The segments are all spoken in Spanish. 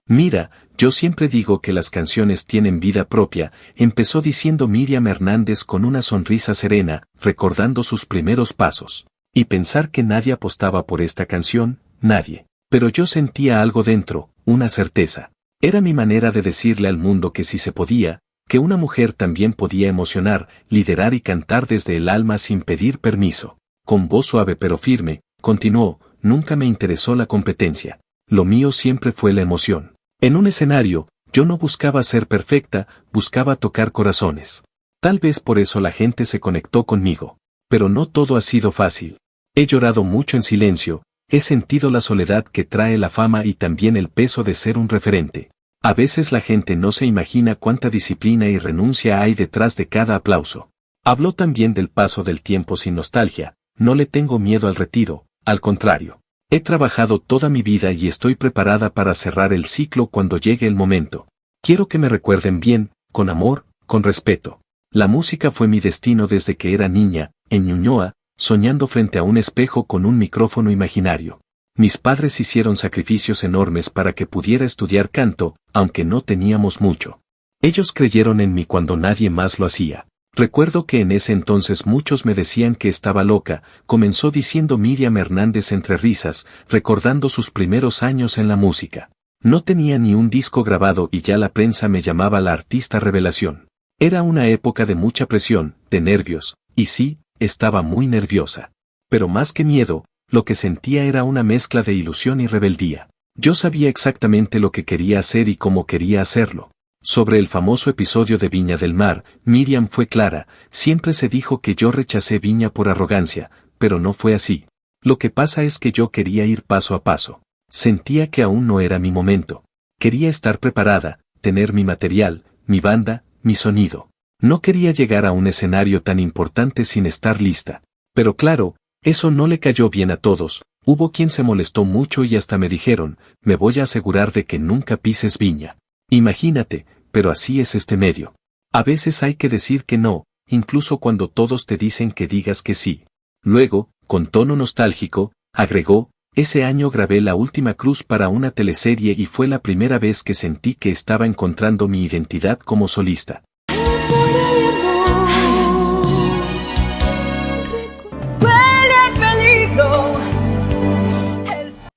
Mira, yo siempre digo que las canciones tienen vida propia, empezó diciendo Miriam Hernández con una sonrisa serena, recordando sus primeros pasos. Y pensar que nadie apostaba por esta canción, nadie. Pero yo sentía algo dentro, una certeza. Era mi manera de decirle al mundo que si se podía, que una mujer también podía emocionar, liderar y cantar desde el alma sin pedir permiso. Con voz suave pero firme, continuó, nunca me interesó la competencia. Lo mío siempre fue la emoción. En un escenario, yo no buscaba ser perfecta, buscaba tocar corazones. Tal vez por eso la gente se conectó conmigo. Pero no todo ha sido fácil. He llorado mucho en silencio, he sentido la soledad que trae la fama y también el peso de ser un referente. A veces la gente no se imagina cuánta disciplina y renuncia hay detrás de cada aplauso. Habló también del paso del tiempo sin nostalgia, no le tengo miedo al retiro, al contrario. He trabajado toda mi vida y estoy preparada para cerrar el ciclo cuando llegue el momento. Quiero que me recuerden bien, con amor, con respeto. La música fue mi destino desde que era niña, en Ñuñoa, soñando frente a un espejo con un micrófono imaginario. Mis padres hicieron sacrificios enormes para que pudiera estudiar canto, aunque no teníamos mucho. Ellos creyeron en mí cuando nadie más lo hacía. Recuerdo que en ese entonces muchos me decían que estaba loca, comenzó diciendo Miriam Hernández entre risas, recordando sus primeros años en la música. No tenía ni un disco grabado y ya la prensa me llamaba la artista revelación. Era una época de mucha presión, de nervios, y sí, estaba muy nerviosa. Pero más que miedo, lo que sentía era una mezcla de ilusión y rebeldía. Yo sabía exactamente lo que quería hacer y cómo quería hacerlo. Sobre el famoso episodio de Viña del Mar, Miriam fue clara, siempre se dijo que yo rechacé Viña por arrogancia, pero no fue así. Lo que pasa es que yo quería ir paso a paso. Sentía que aún no era mi momento. Quería estar preparada, tener mi material, mi banda, mi sonido. No quería llegar a un escenario tan importante sin estar lista. Pero claro, eso no le cayó bien a todos, hubo quien se molestó mucho y hasta me dijeron, me voy a asegurar de que nunca pises Viña. Imagínate, pero así es este medio. A veces hay que decir que no, incluso cuando todos te dicen que digas que sí. Luego, con tono nostálgico, agregó, ese año grabé La Última Cruz para una teleserie y fue la primera vez que sentí que estaba encontrando mi identidad como solista.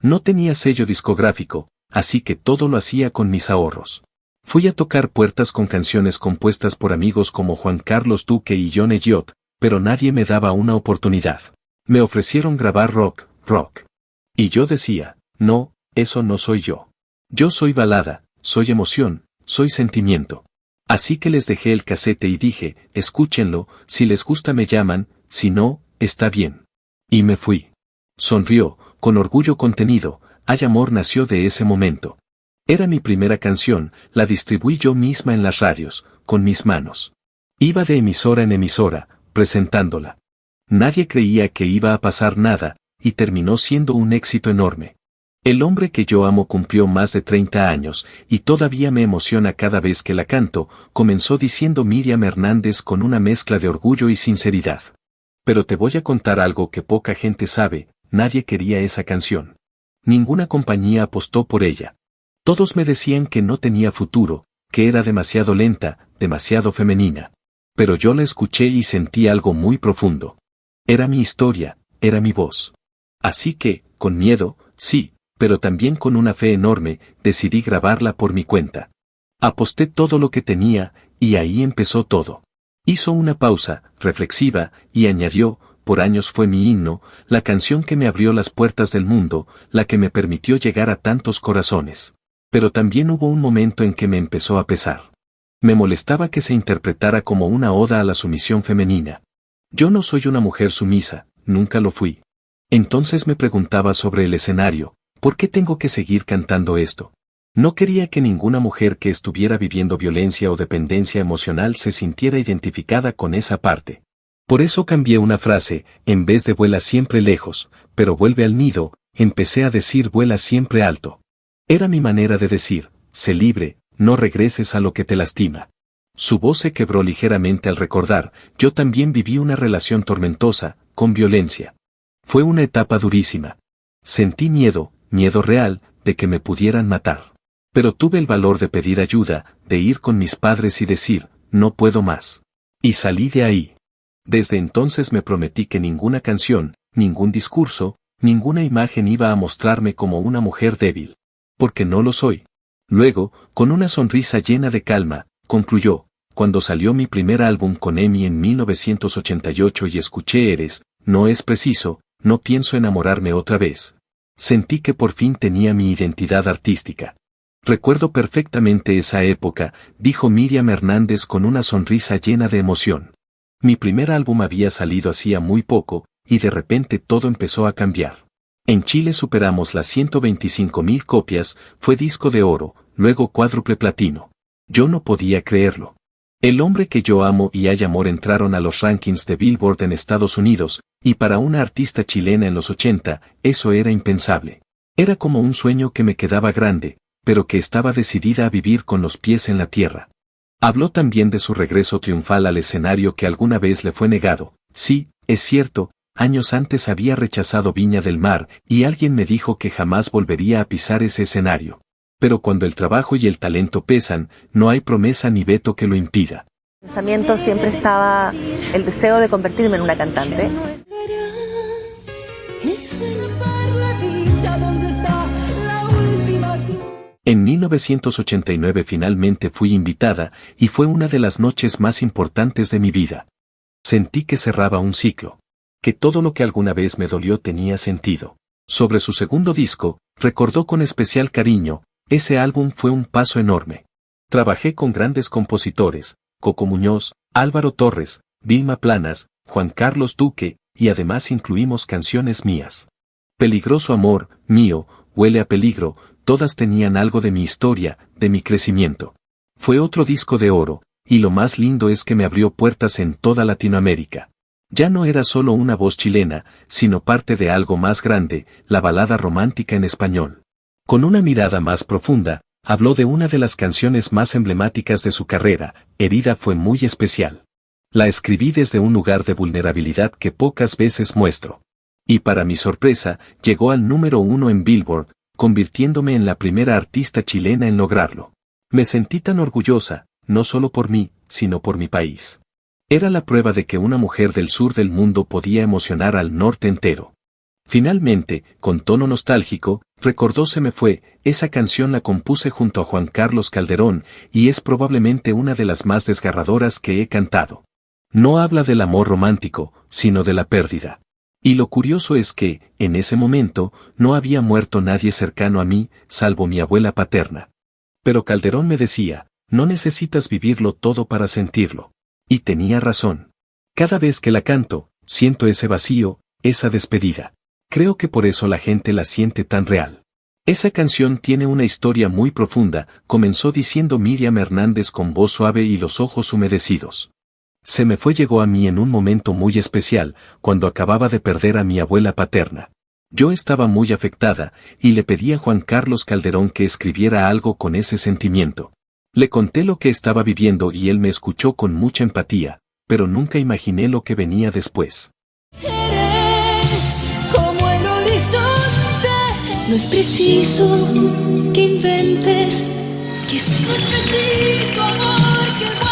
No tenía sello discográfico, así que todo lo hacía con mis ahorros. Fui a tocar puertas con canciones compuestas por amigos como Juan Carlos Duque y John Elliott, pero nadie me daba una oportunidad. Me ofrecieron grabar rock. Y yo decía, no, eso no soy yo. Yo soy balada, soy emoción, soy sentimiento. Así que les dejé el casete y dije, escúchenlo, si les gusta me llaman, si no, está bien. Y me fui. Sonrió, con orgullo contenido, Hay Amor nació de ese momento. Era mi primera canción, la distribuí yo misma en las radios, con mis manos. Iba de emisora en emisora, presentándola. Nadie creía que iba a pasar nada, y terminó siendo un éxito enorme. El hombre que yo amo cumplió más de 30 años, y todavía me emociona cada vez que la canto, comenzó diciendo Miriam Hernández con una mezcla de orgullo y sinceridad. Pero te voy a contar algo que poca gente sabe, nadie quería esa canción. Ninguna compañía apostó por ella. Todos me decían que no tenía futuro, que era demasiado lenta, demasiado femenina. Pero yo la escuché y sentí algo muy profundo. Era mi historia, era mi voz. Así que, con miedo, sí, pero también con una fe enorme, decidí grabarla por mi cuenta. Aposté todo lo que tenía, y ahí empezó todo. Hizo una pausa, reflexiva, y añadió, por años fue mi himno, la canción que me abrió las puertas del mundo, la que me permitió llegar a tantos corazones. Pero también hubo un momento en que me empezó a pesar. Me molestaba que se interpretara como una oda a la sumisión femenina. Yo no soy una mujer sumisa, nunca lo fui. Entonces me preguntaba sobre el escenario, ¿por qué tengo que seguir cantando esto? No quería que ninguna mujer que estuviera viviendo violencia o dependencia emocional se sintiera identificada con esa parte. Por eso cambié una frase, en vez de vuela siempre lejos, pero vuelve al nido, empecé a decir vuela siempre alto. Era mi manera de decir, sé libre, no regreses a lo que te lastima. Su voz se quebró ligeramente al recordar, yo también viví una relación tormentosa, con violencia. Fue una etapa durísima. Sentí miedo, miedo real, de que me pudieran matar. Pero tuve el valor de pedir ayuda, de ir con mis padres y decir, no puedo más. Y salí de ahí. Desde entonces me prometí que ninguna canción, ningún discurso, ninguna imagen iba a mostrarme como una mujer débil. Porque no lo soy. Luego, con una sonrisa llena de calma, concluyó, cuando salió mi primer álbum con EMI en 1988 y escuché Eres, no es preciso, no pienso enamorarme otra vez. Sentí que por fin tenía mi identidad artística. Recuerdo perfectamente esa época, dijo Miriam Hernández con una sonrisa llena de emoción. Mi primer álbum había salido hacía muy poco, y de repente todo empezó a cambiar. En Chile superamos las 125.000 copias, fue disco de oro, luego cuádruple platino. Yo no podía creerlo. El hombre que yo amo y Hay Amor entraron a los rankings de Billboard en Estados Unidos, y para una artista chilena en los 80, eso era impensable. Era como un sueño que me quedaba grande, pero que estaba decidida a vivir con los pies en la tierra. Habló también de su regreso triunfal al escenario que alguna vez le fue negado. Sí, es cierto, años antes había rechazado Viña del Mar, y alguien me dijo que jamás volvería a pisar ese escenario. Pero cuando el trabajo y el talento pesan, no hay promesa ni veto que lo impida. En mi pensamiento siempre estaba el deseo de convertirme en una cantante. En 1989 finalmente fui invitada, y fue una de las noches más importantes de mi vida. Sentí que cerraba un ciclo. Que todo lo que alguna vez me dolió tenía sentido. Sobre su segundo disco, recordó con especial cariño, ese álbum fue un paso enorme. Trabajé con grandes compositores, Coco Muñoz, Álvaro Torres, Vilma Planas, Juan Carlos Duque, y además incluimos canciones mías. Peligroso amor, mío, Huele a peligro, todas tenían algo de mi historia, de mi crecimiento. Fue otro disco de oro, y lo más lindo es que me abrió puertas en toda Latinoamérica. Ya no era solo una voz chilena, sino parte de algo más grande, la balada romántica en español. Con una mirada más profunda, habló de una de las canciones más emblemáticas de su carrera, Herida fue muy especial. La escribí desde un lugar de vulnerabilidad que pocas veces muestro. Y para mi sorpresa, llegó al número 1 en Billboard, convirtiéndome en la primera artista chilena en lograrlo. Me sentí tan orgullosa, no solo por mí, sino por mi país. Era la prueba de que una mujer del sur del mundo podía emocionar al norte entero. Finalmente, con tono nostálgico, recordó Se me fue, esa canción la compuse junto a Juan Carlos Calderón, y es probablemente una de las más desgarradoras que he cantado. No habla del amor romántico, sino de la pérdida. Y lo curioso es que, en ese momento, no había muerto nadie cercano a mí, salvo mi abuela paterna. Pero Calderón me decía, no necesitas vivirlo todo para sentirlo. Y tenía razón. Cada vez que la canto, siento ese vacío, esa despedida. Creo que por eso la gente la siente tan real. Esa canción tiene una historia muy profunda, comenzó diciendo Miriam Hernández con voz suave y los ojos humedecidos. Se me fue llegó a mí en un momento muy especial, cuando acababa de perder a mi abuela paterna. Yo estaba muy afectada, y le pedí a Juan Carlos Calderón que escribiera algo con ese sentimiento. Le conté lo que estaba viviendo y él me escuchó con mucha empatía, pero nunca imaginé lo que venía después. Eres como el horizonte. No es preciso que inventes, que si no es preciso amor que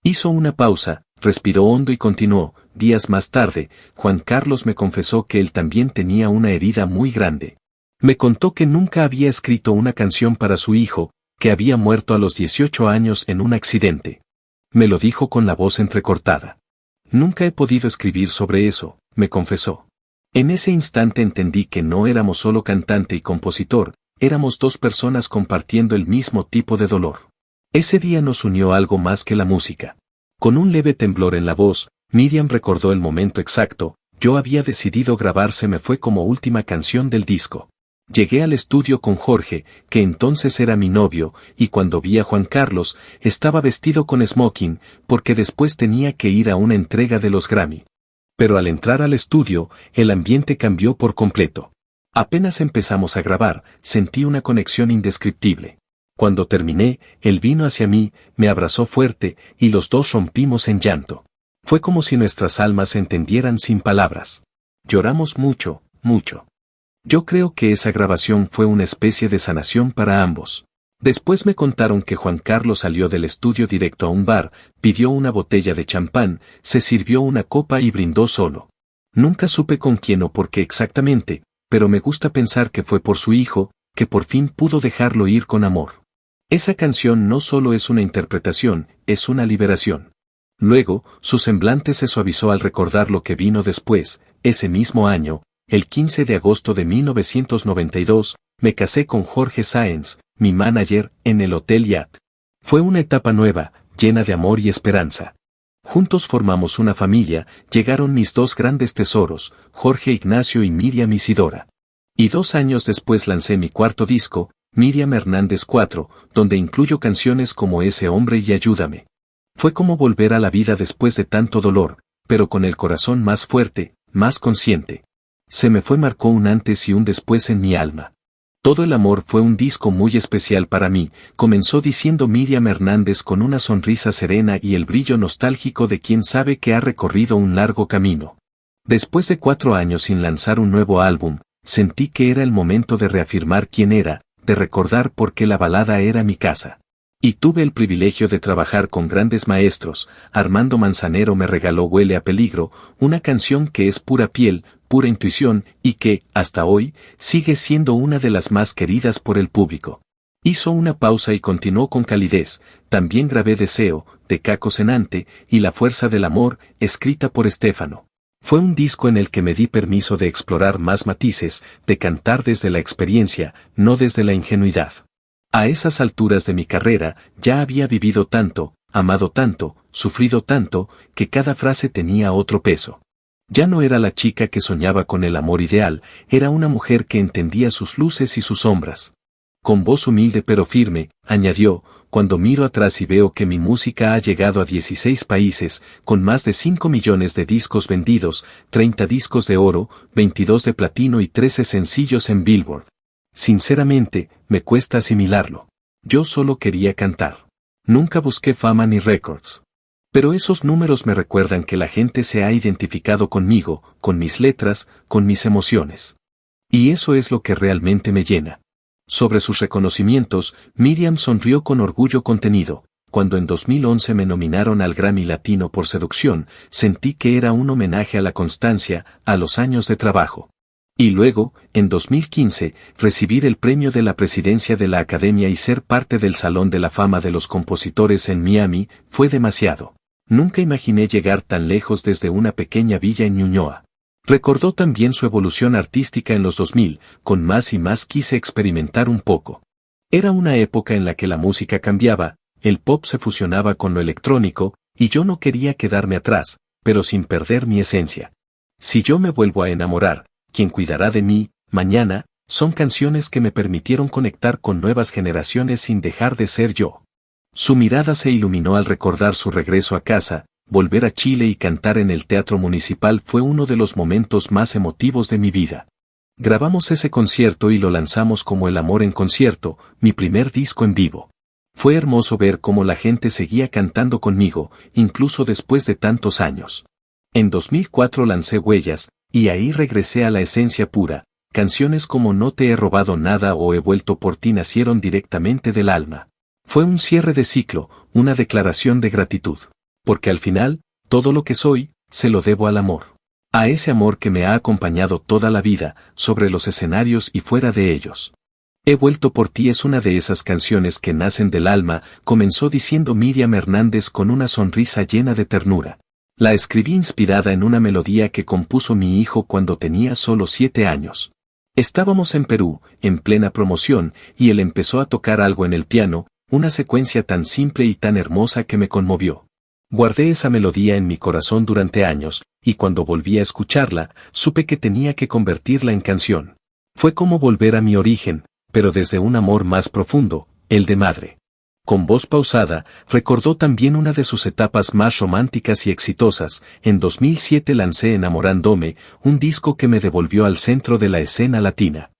Hizo una pausa, respiró hondo y continuó. Días más tarde, Juan Carlos me confesó que él también tenía una herida muy grande. Me contó que nunca había escrito una canción para su hijo, que había muerto a los 18 años en un accidente. Me lo dijo con la voz entrecortada. Nunca he podido escribir sobre eso, me confesó. En ese instante entendí que no éramos solo cantante y compositor, éramos dos personas compartiendo el mismo tipo de dolor. Ese día nos unió algo más que la música. Con un leve temblor en la voz, Miriam recordó el momento exacto, yo había decidido grabar Se me fue como última canción del disco. Llegué al estudio con Jorge, que entonces era mi novio, y cuando vi a Juan Carlos, estaba vestido con smoking, porque después tenía que ir a una entrega de los Grammy. Pero al entrar al estudio, el ambiente cambió por completo. Apenas empezamos a grabar, sentí una conexión indescriptible. Cuando terminé, él vino hacia mí, me abrazó fuerte, y los dos rompimos en llanto. Fue como si nuestras almas se entendieran sin palabras. Lloramos mucho, mucho. Yo creo que esa grabación fue una especie de sanación para ambos. Después me contaron que Juan Carlos salió del estudio directo a un bar, pidió una botella de champán, se sirvió una copa y brindó solo. Nunca supe con quién o por qué exactamente, pero me gusta pensar que fue por su hijo, que por fin pudo dejarlo ir con amor. Esa canción no solo es una interpretación, es una liberación. Luego, su semblante se suavizó al recordar lo que vino después. Ese mismo año, el 15 de agosto de 1992, me casé con Jorge Sáenz, mi manager, en el Hotel Yacht. Fue una etapa nueva, llena de amor y esperanza. Juntos formamos una familia, llegaron mis dos grandes tesoros, Jorge Ignacio y Miriam Isidora. Y 2 años después lancé mi cuarto disco, Miriam Hernández 4, donde incluyo canciones como Ese hombre y Ayúdame. Fue como volver a la vida después de tanto dolor, pero con el corazón más fuerte, más consciente. Se me marcó un antes y un después en mi alma. Todo el amor fue un disco muy especial para mí, comenzó diciendo Miriam Hernández con una sonrisa serena y el brillo nostálgico de quien sabe que ha recorrido un largo camino. Después de 4 años sin lanzar un nuevo álbum, sentí que era el momento de reafirmar quién era, de recordar por qué la balada era mi casa. Y tuve el privilegio de trabajar con grandes maestros. Armando Manzanero me regaló Huele a Peligro, una canción que es pura piel, pura intuición, y que, hasta hoy, sigue siendo una de las más queridas por el público. Hizo una pausa y continuó con calidez. También grabé Deseo, de Caco Senante, y La Fuerza del Amor, escrita por Estéfano. Fue un disco en el que me di permiso de explorar más matices, de cantar desde la experiencia, no desde la ingenuidad. A esas alturas de mi carrera, ya había vivido tanto, amado tanto, sufrido tanto, que cada frase tenía otro peso. Ya no era la chica que soñaba con el amor ideal, era una mujer que entendía sus luces y sus sombras. Con voz humilde pero firme, añadió, cuando miro atrás y veo que mi música ha llegado a 16 países, con más de 5 millones de discos vendidos, 30 discos de oro, 22 de platino y 13 sencillos en Billboard. Sinceramente, me cuesta asimilarlo. Yo solo quería cantar. Nunca busqué fama ni récords. Pero esos números me recuerdan que la gente se ha identificado conmigo, con mis letras, con mis emociones. Y eso es lo que realmente me llena. Sobre sus reconocimientos, Miriam sonrió con orgullo contenido. Cuando en 2011 me nominaron al Grammy Latino por Seducción, sentí que era un homenaje a la constancia, a los años de trabajo. Y luego, en 2015, recibir el premio de la presidencia de la Academia y ser parte del Salón de la Fama de los Compositores en Miami, fue demasiado. Nunca imaginé llegar tan lejos desde una pequeña villa en Ñuñoa. Recordó también su evolución artística en los 2000, con Más y Más quise experimentar un poco. Era una época en la que la música cambiaba, el pop se fusionaba con lo electrónico, y yo no quería quedarme atrás, pero sin perder mi esencia. Si yo me vuelvo a enamorar, ¿quién cuidará de mí, mañana? Son canciones que me permitieron conectar con nuevas generaciones sin dejar de ser yo. Su mirada se iluminó al recordar su regreso a casa, volver a Chile y cantar en el Teatro Municipal fue uno de los momentos más emotivos de mi vida. Grabamos ese concierto y lo lanzamos como El Amor en Concierto, mi primer disco en vivo. Fue hermoso ver cómo la gente seguía cantando conmigo, incluso después de tantos años. En 2004 lancé Huellas, y ahí regresé a la esencia pura. Canciones como No te he robado nada o He vuelto por ti nacieron directamente del alma. Fue un cierre de ciclo, una declaración de gratitud. Porque al final, todo lo que soy, se lo debo al amor. A ese amor que me ha acompañado toda la vida, sobre los escenarios y fuera de ellos. He vuelto por ti es una de esas canciones que nacen del alma, comenzó diciendo Miriam Hernández con una sonrisa llena de ternura. La escribí inspirada en una melodía que compuso mi hijo cuando tenía solo 7 años. Estábamos en Perú, en plena promoción, y él empezó a tocar algo en el piano, una secuencia tan simple y tan hermosa que me conmovió. Guardé esa melodía en mi corazón durante años, y cuando volví a escucharla, supe que tenía que convertirla en canción. Fue como volver a mi origen, pero desde un amor más profundo, el de madre. Con voz pausada, recordó también una de sus etapas más románticas y exitosas. En 2007 lancé Enamorándome, un disco que me devolvió al centro de la escena latina.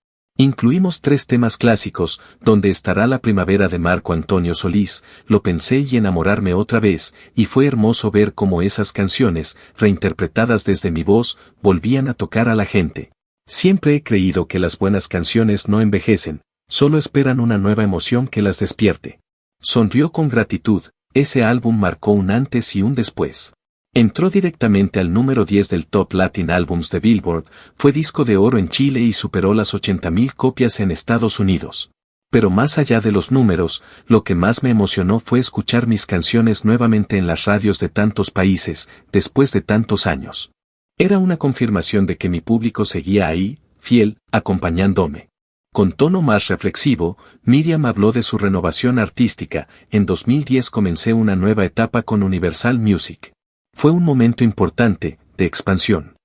Incluimos 3 temas clásicos, Donde estará la primavera de Marco Antonio Solís, Lo pensé y enamorarme otra vez, y fue hermoso ver cómo esas canciones, reinterpretadas desde mi voz, volvían a tocar a la gente. Siempre he creído que las buenas canciones no envejecen, solo esperan una nueva emoción que las despierte. Sonrió con gratitud, ese álbum marcó un antes y un después. Entró directamente al número 10 del Top Latin Albums de Billboard, fue disco de oro en Chile y superó las 80.000 copias en Estados Unidos. Pero más allá de los números, lo que más me emocionó fue escuchar mis canciones nuevamente en las radios de tantos países, después de tantos años. Era una confirmación de que mi público seguía ahí, fiel, acompañándome. Con tono más reflexivo, Miriam habló de su renovación artística. En 2010 comencé una nueva etapa con Universal Music. Fue un momento importante, de expansión.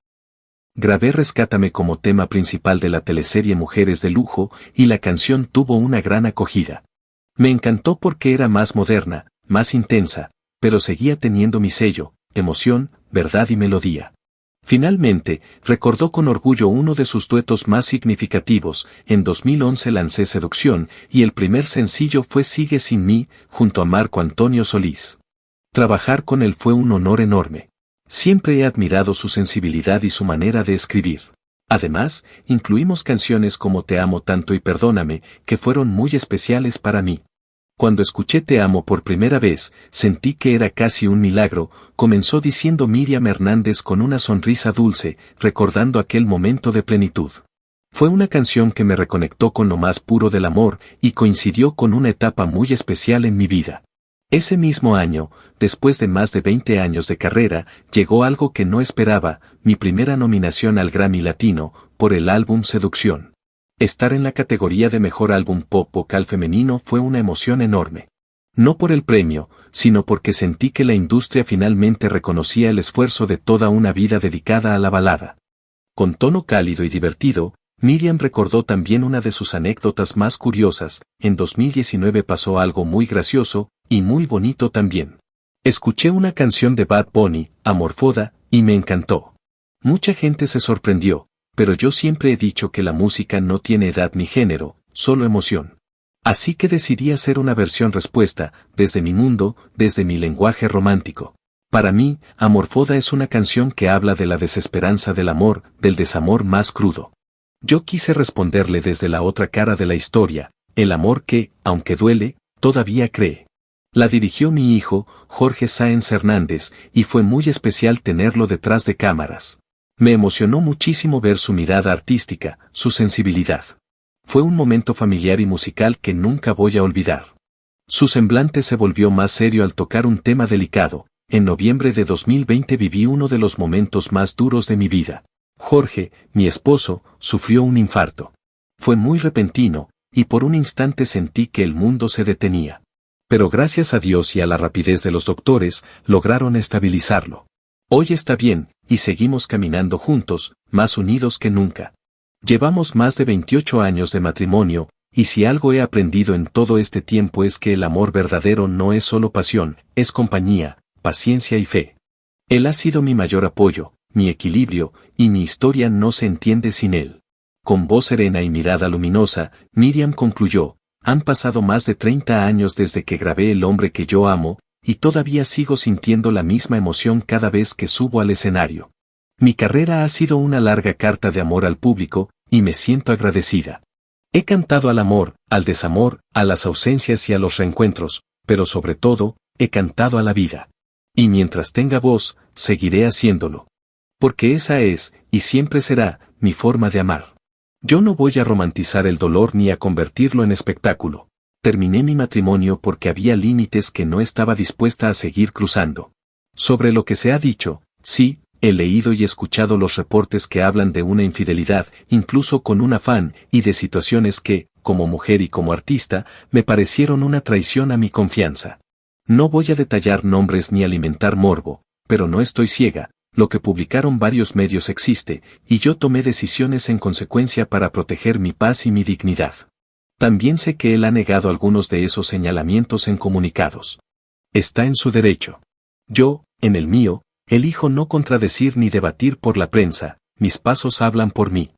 Grabé Rescátame como tema principal de la teleserie Mujeres de Lujo, y la canción tuvo una gran acogida. Me encantó porque era más moderna, más intensa, pero seguía teniendo mi sello, emoción, verdad y melodía. Finalmente, recordó con orgullo uno de sus duetos más significativos. En 2011 lancé Seducción, y el primer sencillo fue Sigue sin mí, junto a Marco Antonio Solís. Trabajar con él fue un honor enorme. Siempre he admirado su sensibilidad y su manera de escribir. Además, incluimos canciones como Te amo tanto y Perdóname, que fueron muy especiales para mí. Cuando escuché Te amo por primera vez, sentí que era casi un milagro, comenzó diciendo Miriam Hernández con una sonrisa dulce, recordando aquel momento de plenitud. Fue una canción que me reconectó con lo más puro del amor, y coincidió con una etapa muy especial en mi vida. Ese mismo año, después de más de 20 años de carrera, llegó algo que no esperaba, mi primera nominación al Grammy Latino, por el álbum Seducción. Estar en la categoría de Mejor Álbum Pop Vocal Femenino fue una emoción enorme. No por el premio, sino porque sentí que la industria finalmente reconocía el esfuerzo de toda una vida dedicada a la balada. Con tono cálido y divertido, Miriam recordó también una de sus anécdotas más curiosas. En 2019 pasó algo muy gracioso, y muy bonito también. Escuché una canción de Bad Bunny, Amorfoda, y me encantó. Mucha gente se sorprendió, pero yo siempre he dicho que la música no tiene edad ni género, solo emoción. Así que decidí hacer una versión respuesta, desde mi mundo, desde mi lenguaje romántico. Para mí, Amorfoda es una canción que habla de la desesperanza del amor, del desamor más crudo. Yo quise responderle desde la otra cara de la historia, el amor que, aunque duele, todavía cree. La dirigió mi hijo, Jorge Sáenz Hernández, y fue muy especial tenerlo detrás de cámaras. Me emocionó muchísimo ver su mirada artística, su sensibilidad. Fue un momento familiar y musical que nunca voy a olvidar. Su semblante se volvió más serio al tocar un tema delicado. En noviembre de 2020 viví uno de los momentos más duros de mi vida. Jorge, mi esposo, sufrió un infarto. Fue muy repentino, y por un instante sentí que el mundo se detenía. Pero gracias a Dios y a la rapidez de los doctores, lograron estabilizarlo. Hoy está bien, y seguimos caminando juntos, más unidos que nunca. Llevamos más de 28 años de matrimonio, y si algo he aprendido en todo este tiempo es que el amor verdadero no es solo pasión, es compañía, paciencia y fe. Él ha sido mi mayor apoyo, mi equilibrio, y mi historia no se entiende sin él. Con voz serena y mirada luminosa, Miriam concluyó, han pasado más de 30 años desde que grabé El hombre que yo amo, y todavía sigo sintiendo la misma emoción cada vez que subo al escenario. Mi carrera ha sido una larga carta de amor al público, y me siento agradecida. He cantado al amor, al desamor, a las ausencias y a los reencuentros, pero sobre todo, he cantado a la vida. Y mientras tenga voz, seguiré haciéndolo. Porque esa es, y siempre será, mi forma de amar. Yo no voy a romantizar el dolor ni a convertirlo en espectáculo. Terminé mi matrimonio porque había límites que no estaba dispuesta a seguir cruzando. Sobre lo que se ha dicho, sí, he leído y escuchado los reportes que hablan de una infidelidad, incluso con un afán, y de situaciones que, como mujer y como artista, me parecieron una traición a mi confianza. No voy a detallar nombres ni alimentar morbo, pero no estoy ciega. Lo que publicaron varios medios existe, y yo tomé decisiones en consecuencia para proteger mi paz y mi dignidad. También sé que él ha negado algunos de esos señalamientos en comunicados. Está en su derecho. Yo, en el mío, elijo no contradecir ni debatir por la prensa, mis pasos hablan por mí.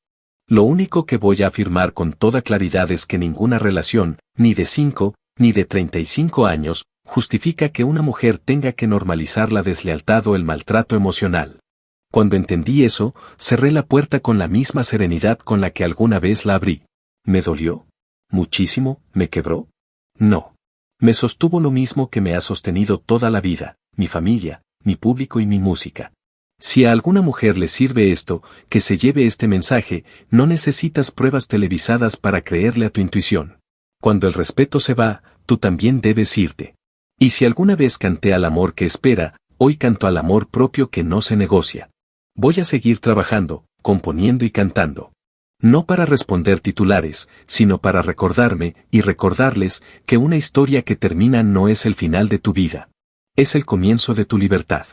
Lo único que voy a afirmar con toda claridad es que ninguna relación, ni de 5, ni de 35 años, justifica que una mujer tenga que normalizar la deslealtad o el maltrato emocional. Cuando entendí eso, cerré la puerta con la misma serenidad con la que alguna vez la abrí. ¿Me dolió? ¿Muchísimo? ¿Me quebró? No. Me sostuvo lo mismo que me ha sostenido toda la vida, mi familia, mi público y mi música. Si a alguna mujer le sirve esto, que se lleve este mensaje, no necesitas pruebas televisadas para creerle a tu intuición. Cuando el respeto se va, tú también debes irte. Y si alguna vez canté al amor que espera, hoy canto al amor propio que no se negocia. Voy a seguir trabajando, componiendo y cantando. No para responder titulares, sino para recordarme y recordarles que una historia que termina no es el final de tu vida. Es el comienzo de tu libertad.